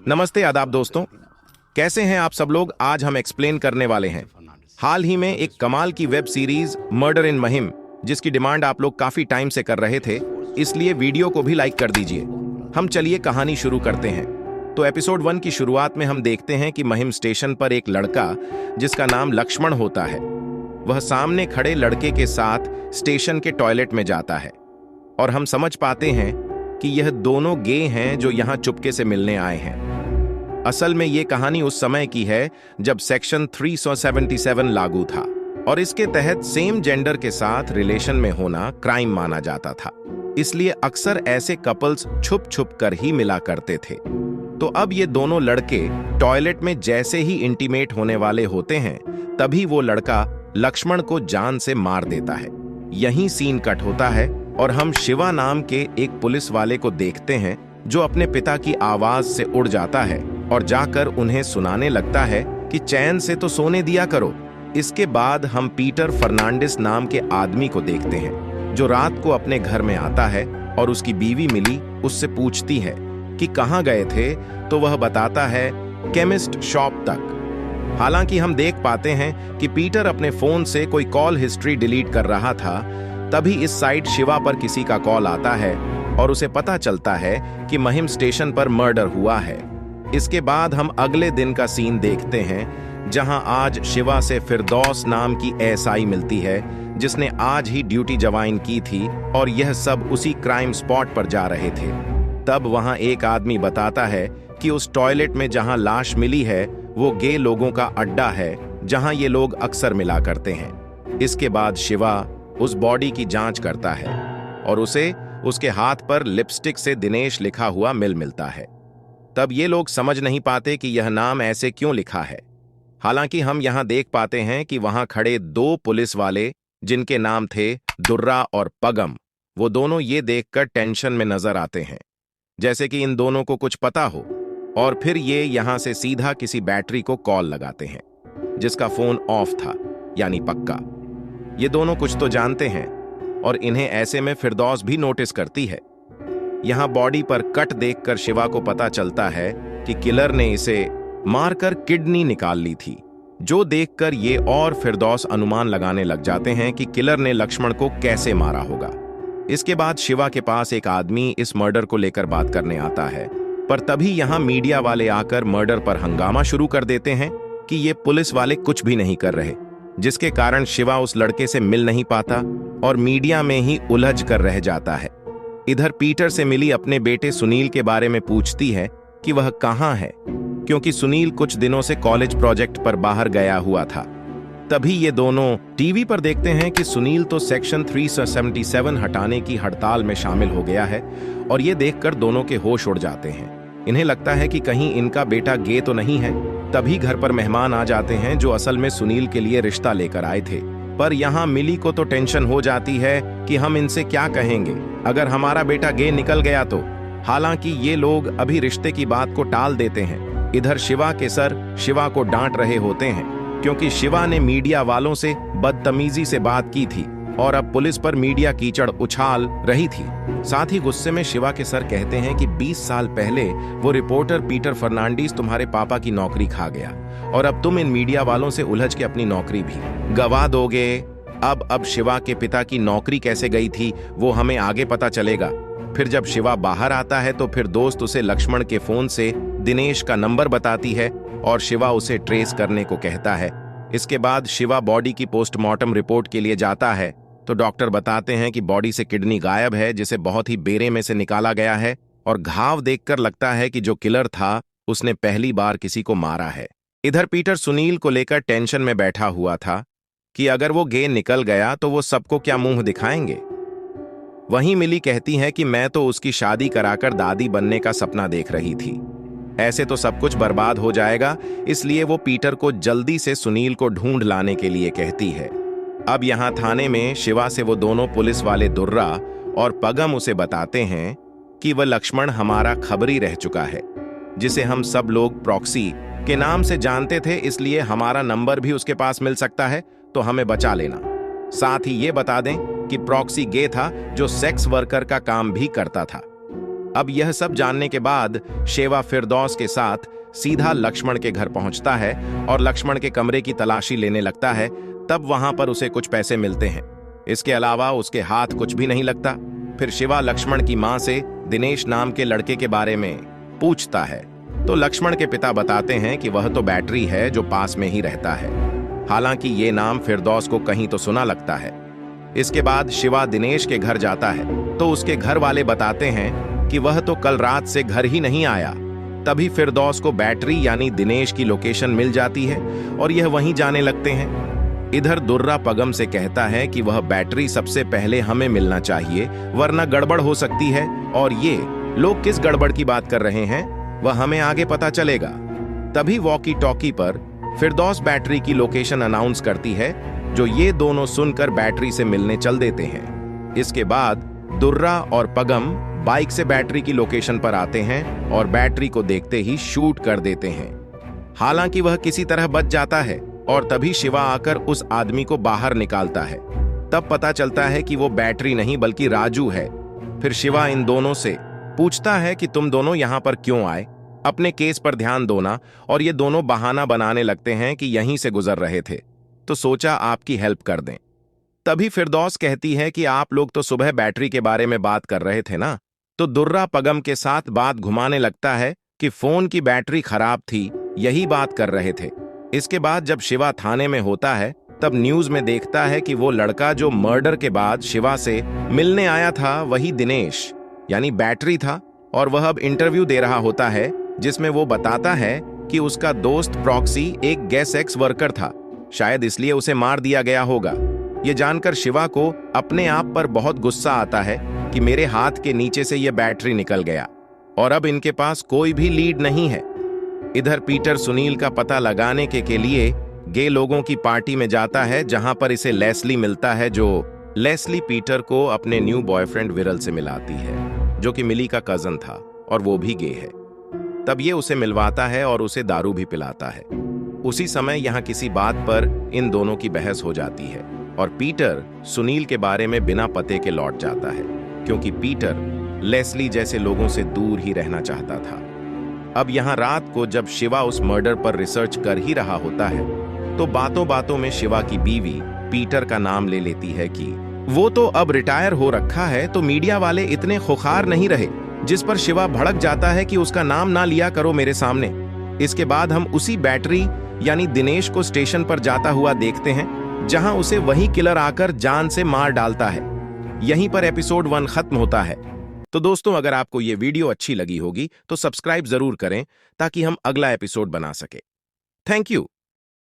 नमस्ते आदाब दोस्तों। कैसे हैं आप सब लोग। आज हम एक्सप्लेन करने वाले हैं हाल ही में एक कमाल की वेब सीरीज मर्डर इन महिम, जिसकी डिमांड आप लोग काफी टाइम से कर रहे थे, इसलिए वीडियो को भी लाइक कर दीजिए। हम चलिए कहानी शुरू करते हैं। तो एपिसोड 1 की शुरुआत में हम देखते हैं कि महिम स्टेशन पर एक लड़का जिसका नाम लक्ष्मण होता है, वह सामने खड़े लड़के के साथ स्टेशन के टॉयलेट में जाता है और हम समझ पाते हैं कि यह दोनों गे हैं जो यहाँ चुपके से मिलने आए हैं। असल में ये कहानी उस समय की है जब सेक्शन 377 लागू था और इसके तहत सेम जेंडर के साथ रिलेशन में होना क्राइम माना जाता था, इसलिए अक्सर ऐसे कपल्स छुप छुप कर ही मिला करते थे। तो अब ये दोनों लड़के टॉयलेट में जैसे ही इंटीमेट होने वाले होते हैं, तभी वो लड़का लक्ष्मण को जान से मार देता है। यहीं सीन कट होता है और हम शिवा नाम के एक पुलिस वाले को देखते हैं जो अपने पिता की आवाज से उड़ जाता है और जाकर उन्हें सुनाने लगता है कि चैन से तो सोने दिया करो। इसके बाद हम पीटर फर्नांडिस नाम के आदमी को देखते हैं जो रात को अपने घर में आता है और उसकी बीवी मिली उससे पूछती है कि कहाँ गए थे, तो वह बताता है केमिस्ट शॉप तक। हालांकि हम देख पाते हैं कि पीटर अपने फोन से कोई कॉल हिस्ट्री डिलीट कर रहा था, तभी इस साइड शिवा पर किसी का कॉल आता है और उसे पता चलता है कि महिम स्टेशन पर मर्डर हुआ है। इसके बाद हम अगले दिन का सीन देखते हैं जहां आज शिवा से फिरदौस नाम की एएसआई मिलती है जिसने आज ही ड्यूटी ज्वाइन की थी और यह सब उसी क्राइम स्पॉट पर जा रहे थे। तब वहां एक आदमी बताता है कि उस टॉयलेट में जहां लाश मिली है वो गे लोगों का अड्डा है जहां ये लोग अक्सर मिला करते हैं। इसके बाद शिवा उस बॉडी की जांच करता है और उसे उसके हाथ पर लिपस्टिक से दिनेश लिखा हुआ मिलता है। तब ये लोग समझ नहीं पाते कि यह नाम ऐसे क्यों लिखा है। हालांकि हम यहां देख पाते हैं कि वहां खड़े 2 पुलिस वाले जिनके नाम थे दुर्रा और पगम, वो दोनों ये देखकर टेंशन में नजर आते हैं, जैसे कि इन दोनों को कुछ पता हो। और फिर ये यहां से सीधा किसी बैटरी को कॉल लगाते हैं जिसका फोन ऑफ था, यानी पक्का। ये दोनों कुछ तो जानते हैं और इन्हें ऐसे में फिरदौस भी नोटिस करती है। यहां बॉडी पर कट देखकर शिवा को पता चलता है कि किलर ने इसे मारकर किडनी निकाल ली थी, जो देखकर ये और फिरदौस अनुमान लगाने लग जाते हैं कि किलर ने लक्ष्मण को कैसे मारा होगा। इसके बाद शिवा के पास एक आदमी इस मर्डर को लेकर बात करने आता है, पर तभी यहां मीडिया वाले आकर मर्डर पर हंगामा शुरू कर देते हैं कि ये पुलिस वाले कुछ भी नहीं कर रहे, जिसके कारण शिवा उस लड़के से मिल नहीं पाता और मीडिया में ही उलझ कर रह जाता है। इधर पीटर से मिली अपने बेटे सुनील के बारे में पूछती है कि वह कहाँ है, क्योंकि सुनील कुछ दिनों से कॉलेज प्रोजेक्ट पर बाहर गया हुआ था। तभी ये दोनों टीवी पर देखते हैं कि सुनील तो सेक्शन 377 हटाने की हड़ताल में शामिल हो गया है और ये देखकर दोनों के होश उड़ जाते हैं। इन्हें लगता है कि कहीं इनका बेटा गे तो नहीं है। तभी घर पर मेहमान आ जाते हैं जो असल में सुनील के लिए रिश्ता लेकर आए थे, पर यहाँ मिली को तो टेंशन हो जाती है कि हम इनसे क्या कहेंगे अगर हमारा बेटा गे निकल गया तो। हालांकि ये लोग अभी रिश्ते की बात को टाल देते हैं। इधर शिवा के सर शिवा को डांट रहे होते हैं क्योंकि शिवा ने मीडिया वालों से बदतमीजी से बात की थी और अब पुलिस पर मीडिया कीचड़ उछाल रही थी। साथ ही गुस्से में शिवा के सर कहते हैं कि 20 साल पहले वो रिपोर्टर पीटर फर्नांडिस तुम्हारे पापा की नौकरी खा गया और अब तुम इन मीडिया वालों से उलझ के अपनी नौकरी भी गवा दोगे। अब शिवा के पिता की नौकरी कैसे गई थी वो हमें आगे पता चलेगा। फिर जब शिवा बाहर आता है तो फिर दोस्त उसे लक्ष्मण के फोन से दिनेश का नंबर बताती है और शिवा उसे ट्रेस करने को कहता है। इसके बाद शिवा बॉडी की पोस्टमार्टम रिपोर्ट के लिए जाता है तो डॉक्टर बताते हैं कि बॉडी से किडनी गायब है, जिसे बहुत ही बेरे में से निकाला गया है और घाव देखकर लगता है कि जो किलर था उसने पहली बार किसी को मारा है। इधर पीटर सुनील को लेकर टेंशन में बैठा हुआ था कि अगर वो गे निकल गया तो वो सबको क्या मुंह दिखाएंगे। वहीं मिली कहती है कि मैं तो उसकी शादी कराकर दादी बनने का सपना देख रही थी, ऐसे तो सब कुछ बर्बाद हो जाएगा, इसलिए वो पीटर को जल्दी से सुनील को ढूंढ लाने के लिए कहती है। अब यहाँ थाने में शिवा से वो दोनों पुलिस वाले दुर्रा और पगम उसे बताते हैं कि वह लक्ष्मण हमारा खबरी रह चुका है, जिसे हम सब लोग प्रॉक्सी के नाम से जानते थे, इसलिए हमारा नंबर भी उसके पास मिल सकता है, तो हमें बचा लेना। साथ ही ये बता दें कि प्रॉक्सी गे था जो सेक्स वर्कर का काम भी करता था। अब यह सब जानने के बाद शेवा फिरदौस के साथ सीधा लक्ष्मण के घर पहुंचता है और लक्ष्मण के कमरे की तलाशी लेने लगता है। तब वहां पर उसे कुछ पैसे मिलते हैं। इसके अलावा उसके हाथ कुछ भी नहीं लगता। फिर शिवा लक्ष्मण की मां से दिनेश नाम के लड़के के बारे में पूछता है तो लक्ष्मण के पिता बताते हैं कि वह तो बैटरी है जो पास में ही रहता है। हालांकि ये नाम फिरदौस को कहीं तो सुना लगता है। इसके बाद शिवा दिनेश के घर जाता है तो उसके घर वाले बताते हैं कि वह तो कल रात से घर ही नहीं आया। तभी फिरदौस को बैटरी यानी दिनेश की लोकेशन मिल जाती है और यह वहीं जाने लगते हैं। इधर दुर्रा पगम से कहता है कि वह बैटरी सबसे पहले हमें मिलना चाहिए, वरना गड़बड़ हो सकती है और ये लोग किस गड़बड़ की बात कर रहे हैं वह हमें आगे पता चलेगा। तभी वॉकी टॉकी पर फिरदौस बैटरी की लोकेशन अनाउंस करती है, जो ये दोनों सुनकर बैटरी से मिलने चल देते हैं। इसके बाद दुर्रा और पगम बाइक से बैटरी की लोकेशन पर आते हैं और बैटरी को देखते ही शूट कर देते हैं। हालांकि वह किसी तरह बच जाता है और तभी शिवा आकर उस आदमी को बाहर निकालता है। तब पता चलता है कि वो बैटरी नहीं बल्कि राजू है। फिर शिवा इन दोनों से पूछता है कि तुम दोनों यहां पर क्यों आए, अपने केस पर ध्यान दो ना। और ये दोनों बहाना बनाने लगते हैं कि यहीं से गुजर रहे थे तो सोचा आपकी हेल्प कर दें। तभी फिरदौस कहती है कि आप लोग तो सुबह बैटरी के बारे में बात कर रहे थे ना। तो दुर्रा पगम के साथ बात घुमाने लगता है कि फोन की बैटरी खराब थी, यही बात कर रहे थे। इसके बाद जब शिवा थाने में होता है तब न्यूज में देखता है कि वो लड़का जो मर्डर के बाद शिवा से मिलने आया था वही दिनेश यानी बैटरी था और वह अब इंटरव्यू दे रहा होता है जिसमें वो बताता है कि उसका दोस्त प्रॉक्सी एक गैस एक्स वर्कर था, शायद इसलिए उसे मार दिया गया होगा। ये जानकर शिवा को अपने आप पर बहुत गुस्सा आता है कि मेरे हाथ के नीचे से ये बैटरी निकल गया और अब इनके पास कोई भी लीड नहीं है। इधर पीटर सुनील का पता लगाने के लिए गे लोगों की पार्टी में जाता है जहां पर इसे लेस्ली मिलता है, जो लेस्ली पीटर को अपने न्यू बॉयफ्रेंड विरल से मिलाती है, जो कि मिली का कजन था और वो भी गे है। तब ये उसे मिलवाता है और उसे दारू भी पिलाता है। उसी समय यहाँ किसी बात पर इन दोनों की बहस हो जाती है और पीटर सुनील के बारे में बिना पते के लौट जाता है, क्योंकि पीटर लेस्ली जैसे लोगों से दूर ही रहना चाहता था। अब यहाँ रात को जब शिवा उस मर्डर पर रिसर्च कर ही रहा होता है तो बातों बातों में शिवा की बीवी पीटर का नाम ले लेती है कि वो तो अब रिटायर हो रखा है तो मीडिया वाले इतने खुखार नहीं रहे, जिस पर शिवा भड़क जाता है कि उसका नाम ना लिया करो मेरे सामने। इसके बाद हम उसी बैटरी यानी दिनेश को स्टेशन पर जाता हुआ देखते हैं जहां उसे वही किलर आकर जान से मार डालता है। यहीं पर एपिसोड 1 खत्म होता है। तो दोस्तों, अगर आपको ये वीडियो अच्छी लगी होगी तो सब्सक्राइब जरूर करें ताकि हम अगला एपिसोड बना सके। Thank you.